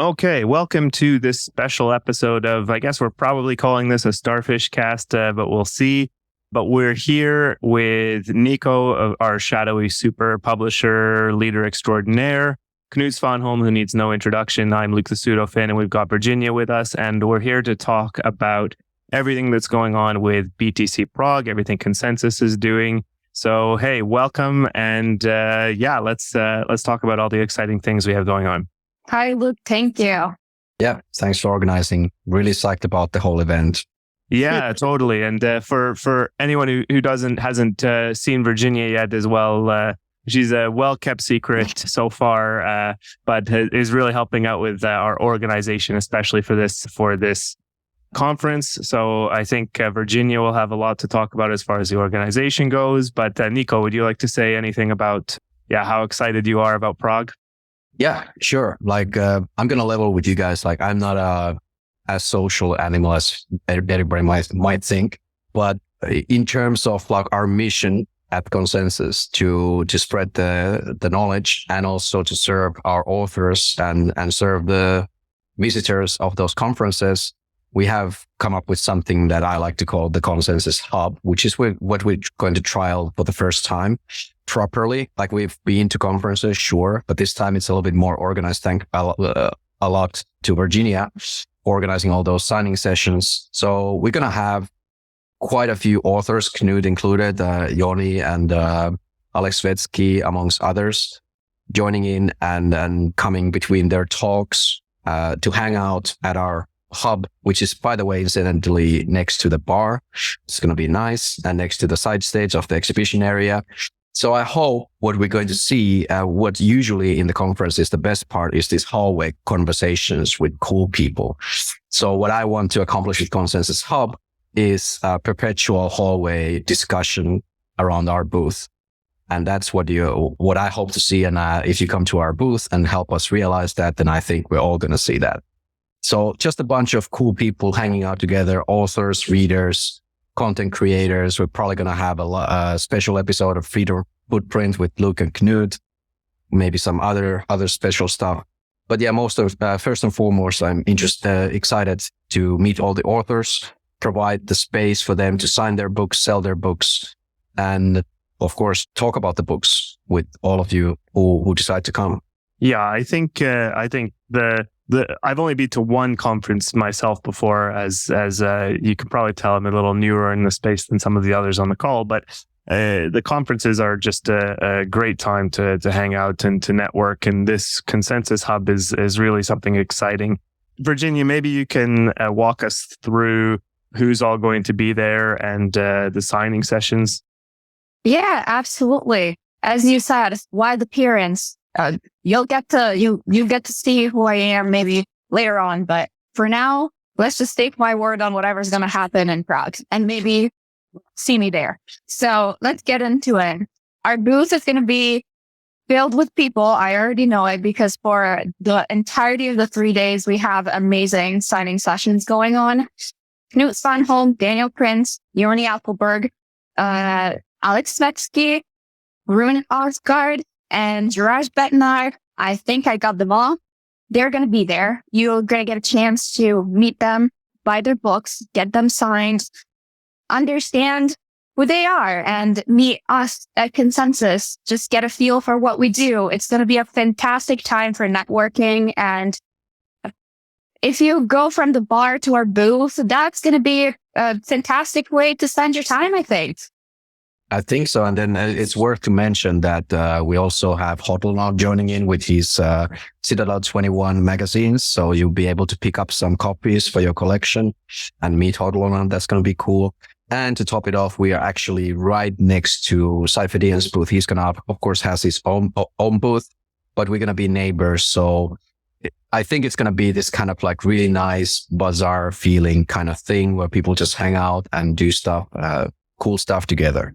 Okay, welcome to this special episode of, I guess we're probably calling this a Starfish Cast, but we'll see. But we're here with Niko, our shadowy super publisher, leader extraordinaire, Knut who needs no introduction. I'm Luke the pseudo-fan, and we've got Virginia with us, and we're here to talk about everything that's going on with BTC Prague, everything Konsensus is doing. So, hey, welcome, and let's talk about all the exciting things we have going on. Hi, Luke. Thank you. Yeah, thanks for organizing. Really psyched about the whole event. Yeah, totally. And for anyone who hasn't seen Virginia yet as well, she's a well-kept secret so far, but is really helping out with our organization, especially for this conference. So I think Virginia will have a lot to talk about as far as the organization goes. But Niko, would you like to say anything about how excited you are about Prague? Yeah, sure. I'm going to level with you guys. I'm not a social animal as everybody might think. But in terms of our mission at Konsensus to spread the knowledge and also to serve our authors and serve the visitors of those conferences, we have come up with something that I like to call the Konsensus Hub, which is what we're going to trial for the first time properly. We've been to conferences, sure, but this time it's a little bit more organized. Thank a lot to Virginia organizing all those signing sessions. So we're going to have quite a few authors, Knut included, Joni and Alex Svetsky, amongst others, joining in and coming between their talks to hang out at our hub, which is, by the way, incidentally next to the bar. It's going to be nice, and next to the side stage of the exhibition area. So I hope what we're going to see, what usually in the conference is the best part, is these hallway conversations with cool people. So what I want to accomplish with Konsensus Hub is a perpetual hallway discussion around our booth. And that's what I hope to see. And if you come to our booth and help us realize that, then I think we're all going to see that. So just a bunch of cool people hanging out together, authors, readers, content creators. We're probably going to have a special episode of Freedom Footprint with Luke and Knut, maybe some other special stuff. But yeah, first and foremost, I'm excited to meet all the authors, provide the space for them to sign their books, sell their books, and of course, talk about the books with all of you who decide to come. Yeah, I think I've only been to one conference myself before, as you can probably tell, I'm a little newer in the space than some of the others on the call. But the conferences are just a great time to hang out and to network. And this Konsensus Hub is really something exciting. Virginia, maybe you can walk us through who's all going to be there and the signing sessions. Yeah, absolutely. As you said, wide appearance. You'll get to see who I am maybe later on, but for now, let's just take my word on whatever's going to happen in Prague and maybe see me there. So let's get into it. Our booth is going to be filled with people. I already know it because for the entirety of the 3 days, we have amazing signing sessions going on. Knut Svanholm, Daniel Prince, Joni Appelberg, Alex Svetsky, Rune Osgard, and Jiraj Betnar. I think I got them all. They're going to be there. You're going to get a chance to meet them, buy their books, get them signed, understand who they are, and meet us at Konsensus. Just get a feel for what we do. It's going to be a fantastic time for networking. And if you go from the bar to our booth, that's going to be a fantastic way to spend your time, I think. I think so. And then it's worth to mention that we also have Hoddle now joining in with his Citadel 21 magazines. So you'll be able to pick up some copies for your collection and meet Hoddle. That's going to be cool. And to top it off, we are actually right next to Saifedian's booth. He's going to, of course, has his own booth, but we're going to be neighbors. So I think it's going to be this kind of really nice bazaar feeling kind of thing where people just hang out and do stuff, cool stuff together.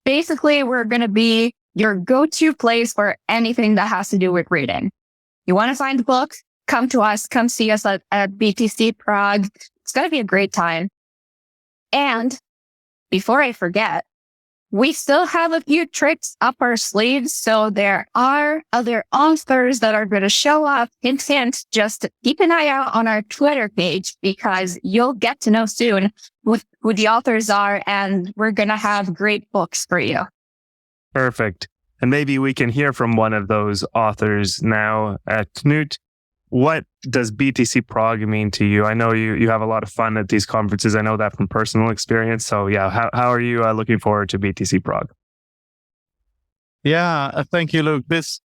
Basically, we're going to be your go-to place for anything that has to do with reading. You want to find the book? Come to us. Come see us at BTC Prague. It's going to be a great time. And before I forget, we still have a few tricks up our sleeves. So there are other authors that are going to show up. Hint, hint, just keep an eye out on our Twitter page because you'll get to know soon who the authors are. And we're going to have great books for you. Perfect. And maybe we can hear from one of those authors now. Knut, what does BTC Prague mean to you? I know you have a lot of fun at these conferences. I know that from personal experience. So yeah, how are you looking forward to BTC Prague? Yeah, thank you, Luke. This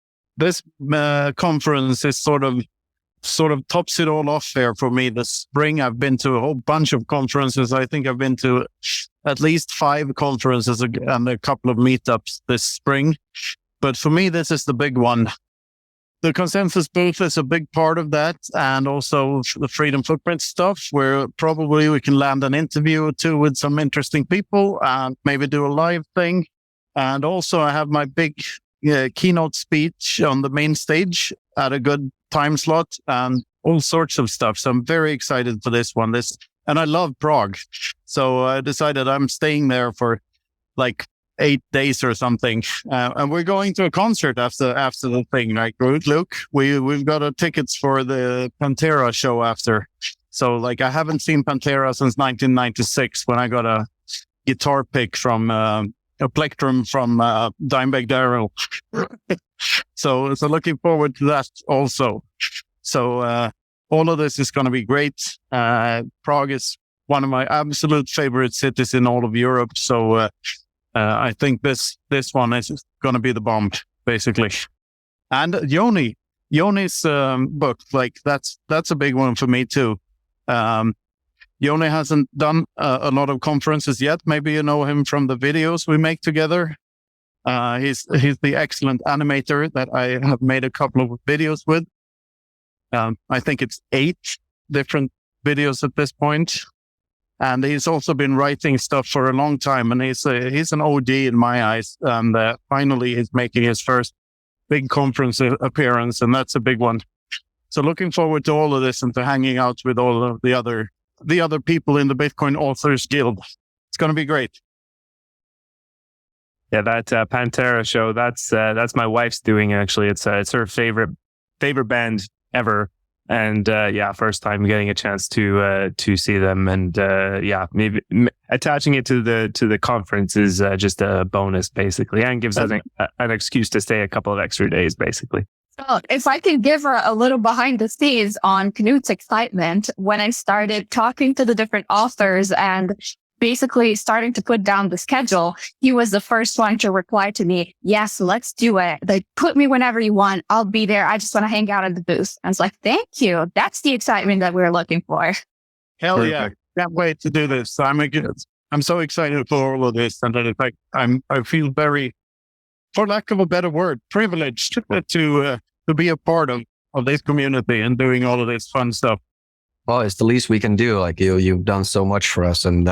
conference is sort of tops it all off there for me. This spring, I've been to a whole bunch of conferences. I think I've been to at least 5 conferences and a couple of meetups this spring. But for me, this is the big one. The Konsensus booth is a big part of that, and also the Freedom Footprint stuff, where probably we can land an interview or two with some interesting people and maybe do a live thing. And also I have my big keynote speech on the main stage at a good time slot and all sorts of stuff. So I'm very excited for this one. And I love Prague. So I decided I'm staying there for like 8 days or something. And we're going to a concert after the thing, right, Luke? We've got our tickets for the Pantera show after. So like I haven't seen Pantera since 1996 when I got a guitar pick from a plectrum from Dimebag Darrell. So looking forward to that also. So all of this is going to be great. Prague is one of my absolute favorite cities in all of Europe. So I think this one is going to be the bomb, basically. And Yoni's book, like that's a big one for me too. Yoni hasn't done a lot of conferences yet. Maybe you know him from the videos we make together. He's the excellent animator that I have made a couple of videos with. I think it's 8 different videos at this point. And he's also been writing stuff for a long time, and he's an OG in my eyes. And finally, he's making his first big conference appearance, and that's a big one. So looking forward to all of this and to hanging out with all of the other people in the Bitcoin Authors Guild. It's going to be great. Yeah, that Pantera show, that's my wife's doing, actually. It's her favorite band ever. And first time getting a chance to see them, and maybe attaching it to the conference is just a bonus, basically, and gives us an excuse to stay a couple of extra days, basically. So if I could give her a little behind the scenes on Knut's excitement when I started talking to the different authors and basically starting to put down the schedule, he was the first one to reply to me, yes, let's do it. Like, put me whenever you want. I'll be there. I just want to hang out at the booth. I was like, thank you. That's the excitement that we're looking for. Hell Perfect. Yeah. Can't wait to do this. I'm so excited for all of this. And in fact, I feel very, for lack of a better word, privileged to be a part of this community and doing all of this fun stuff. Well, it's the least we can do. Like you've done so much for us, and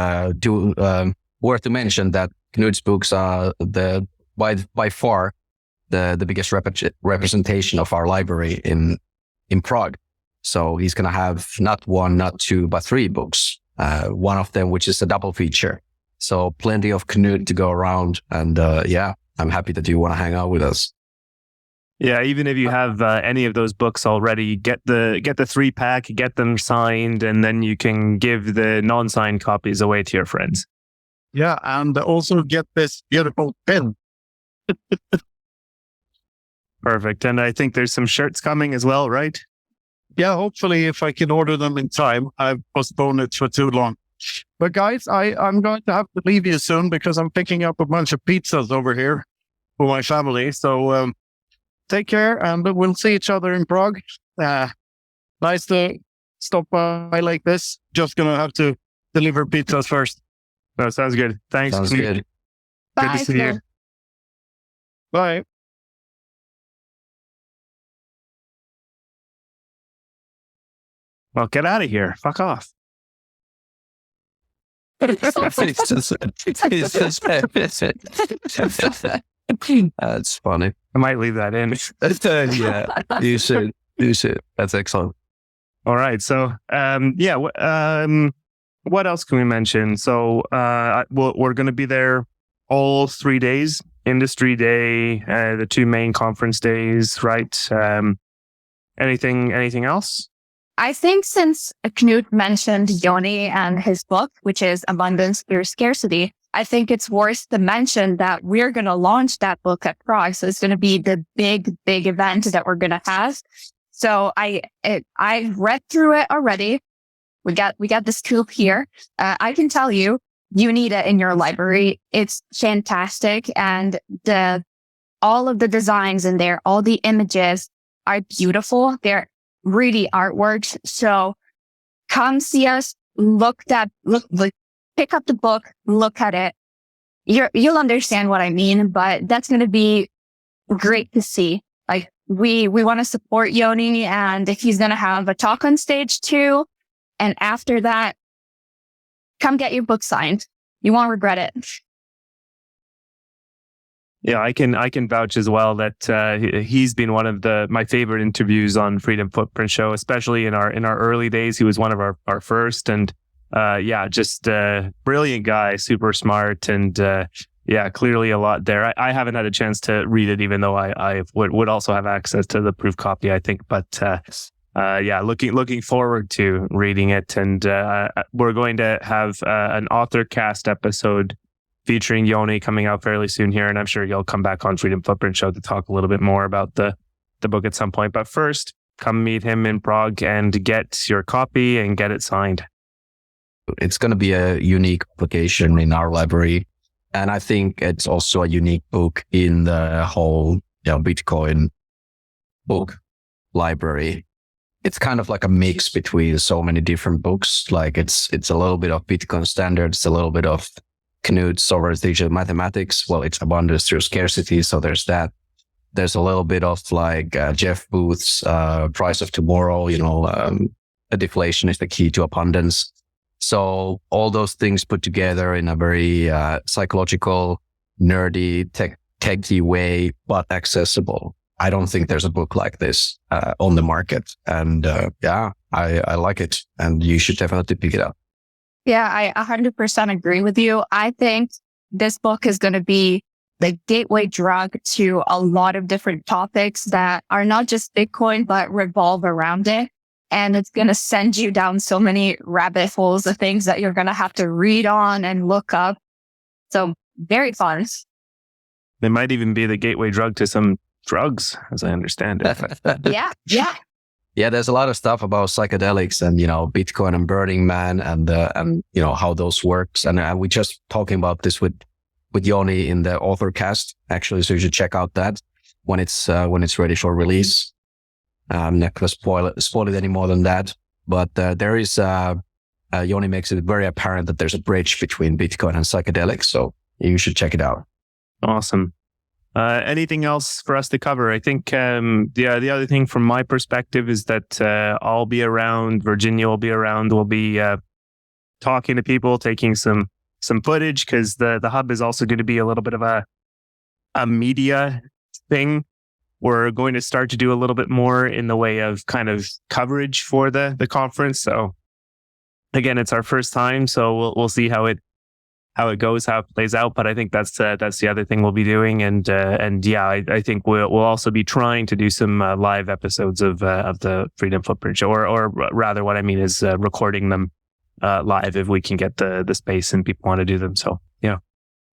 worth to mention that Knut's books are by far the biggest representation of our library in Prague. So he's going to have not 1, not 2, but 3 books. One of them, which is a double feature. So plenty of Knut to go around, and I'm happy that you want to hang out with us. Yeah, even if you have any of those books already, get the 3-pack, get them signed, and then you can give the non-signed copies away to your friends. Yeah, and also get this beautiful pen. Perfect. And I think there's some shirts coming as well, right? Yeah, hopefully if I can order them in time. I've postponed it for too long. But guys, I'm going to have to leave you soon because I'm picking up a bunch of pizzas over here for my family. So take care, and we'll see each other in Prague. Nice to stop by like this. Just going to have to deliver pizzas first. No, sounds good. Thanks. Sounds good. Good to see you. Bye. Well, get out of here. Fuck off. That's funny. I might leave that in. Yeah, you should. That's excellent. All right. So, what else can we mention? So, we're going to be there all 3 days, industry day, the 2 main conference days, right? Anything else? I think since Knut mentioned Yoni and his book, which is Abundance Through Scarcity, I think it's worth to mention that we're going to launch that book at Prague. So it's going to be the big event that we're going to have. So I read through it already. We got the scoop here. I can tell you, you need it in your library. It's fantastic. And all of the designs in there, all the images are beautiful. They're really artworks. So come see us, pick up the book, look at it. You'll understand what I mean, but that's going to be great to see. Like we want to support Yoni, and if he's going to have a talk on stage too. And after that, come get your book signed. You won't regret it. Yeah, I can vouch as well that he's been one of my favorite interviews on Freedom Footprint Show, especially in our early days. He was one of our first, and just brilliant guy, super smart, and clearly a lot there. I haven't had a chance to read it, even though I would also have access to the proof copy, I think. But looking forward to reading it, and we're going to have an author cast episode featuring Yoni coming out fairly soon here, and I'm sure you'll come back on Freedom Footprint Show to talk a little bit more about the book at some point. But first, come meet him in Prague and get your copy and get it signed. It's going to be a unique publication in our library, and I think it's also a unique book in the whole Bitcoin book library. It's kind of like a mix between so many different books. Like it's a little bit of Bitcoin standards, a little bit of Knut's sovereignty mathematics. Well, it's abundance through scarcity. So there's that. There's a little bit of like Jeff Booth's price of tomorrow, a deflation is the key to abundance. So all those things put together in a very psychological, nerdy, techy way, but accessible. I don't think there's a book like this on the market. And I like it. And you should definitely pick it up. Yeah, I 100% agree with you. I think this book is going to be the gateway drug to a lot of different topics that are not just Bitcoin, but revolve around it. And it's going to send you down so many rabbit holes of things that you're going to have to read on and look up. So very fun. They might even be the gateway drug to some drugs, as I understand it. Yeah. Yeah, there's a lot of stuff about psychedelics and, Bitcoin and Burning Man and how those works. And we just talking about this with Yoni in the author cast, actually. So you should check out that when it's ready for release. I'm not going to spoil it any more than that. But there is, Yoni makes it very apparent that there's a bridge between Bitcoin and psychedelics. So you should check it out. Awesome. Anything else for us to cover? I think the other thing from my perspective is that I'll be around, Virginia will be around, we'll be talking to people, taking some footage, because the hub is also going to be a little bit of a media thing. We're going to start to do a little bit more in the way of kind of coverage for the conference. So again, it's our first time, so we'll see how it goes, how it plays out. But I think that's the other thing we'll be doing. And I think we'll also be trying to do some live episodes of the Freedom Footprint Show, or rather what I mean is recording them live if we can get the space and people want to do them. So, yeah.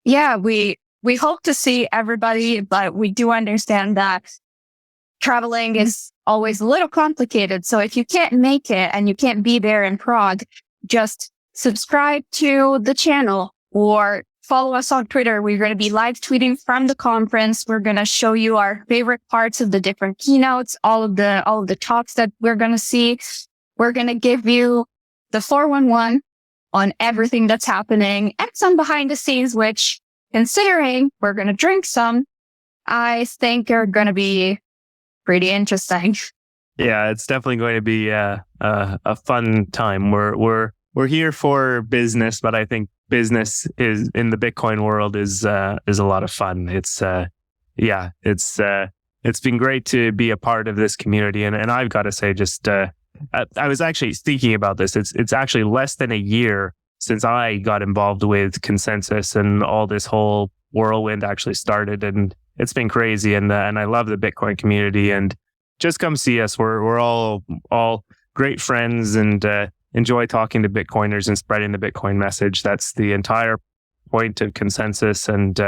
Yeah, we hope to see everybody, but we do understand that traveling is always a little complicated. So if you can't make it and you can't be there in Prague, just subscribe to the channel or follow us on Twitter. We're going to be live tweeting from the conference. We're going to show you our favorite parts of the different keynotes, all of the talks that we're going to see. We're going to give you the 411 on everything that's happening and some behind the scenes, which, considering we're going to drink some, I think are going to be pretty interesting. Yeah, it's definitely going to be a fun time. We're here for business, but I think business is in the Bitcoin world is a lot of fun. It's been great to be a part of this community, and I've got to say, just I was actually thinking about this. It's actually less than a year since I got involved with Konsensus and all this whole whirlwind actually started, and it's been crazy. And I love the Bitcoin community, and just come see us. We're all great friends, and enjoy talking to Bitcoiners and spreading the Bitcoin message. That's the entire point of Konsensus, and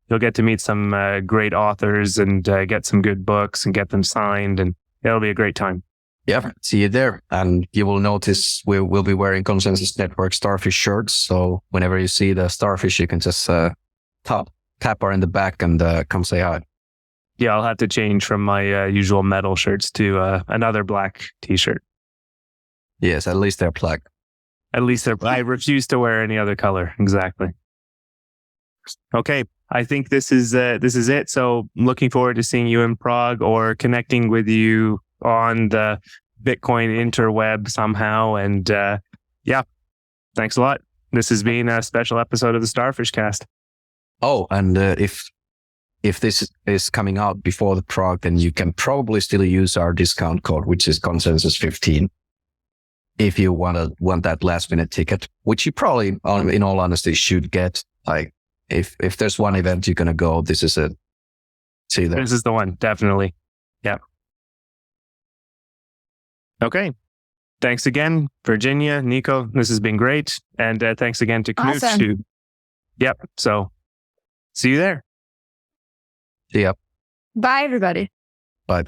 you'll get to meet some great authors and get some good books and get them signed, and it'll be a great time. Yeah, see you there. And you will notice we'll be wearing Konsensus Network Starfish shirts. So whenever you see the Starfish, you can just tap her in the back and come say hi. Yeah, I'll have to change from my usual metal shirts to another black t-shirt. Yes, at least they're black. At least I refuse to wear any other color. Exactly. Okay, I think this is it. So looking forward to seeing you in Prague or connecting with you on the Bitcoin interweb somehow. And yeah, thanks a lot. This has been a special episode of the Starfish Cast. Oh, and if this is coming out before the Prague, then you can probably still use our discount code, which is Konsensus15. If you want that last minute ticket, which you probably, in all honesty, should get. Like, if there's one event you're gonna go, this is it. See you there. This is the one, definitely. Yeah. Okay. Thanks again, Virginia, Niko. This has been great, and thanks again to Knut. Awesome. Yep. So, see you there. See ya. Bye, everybody. Bye.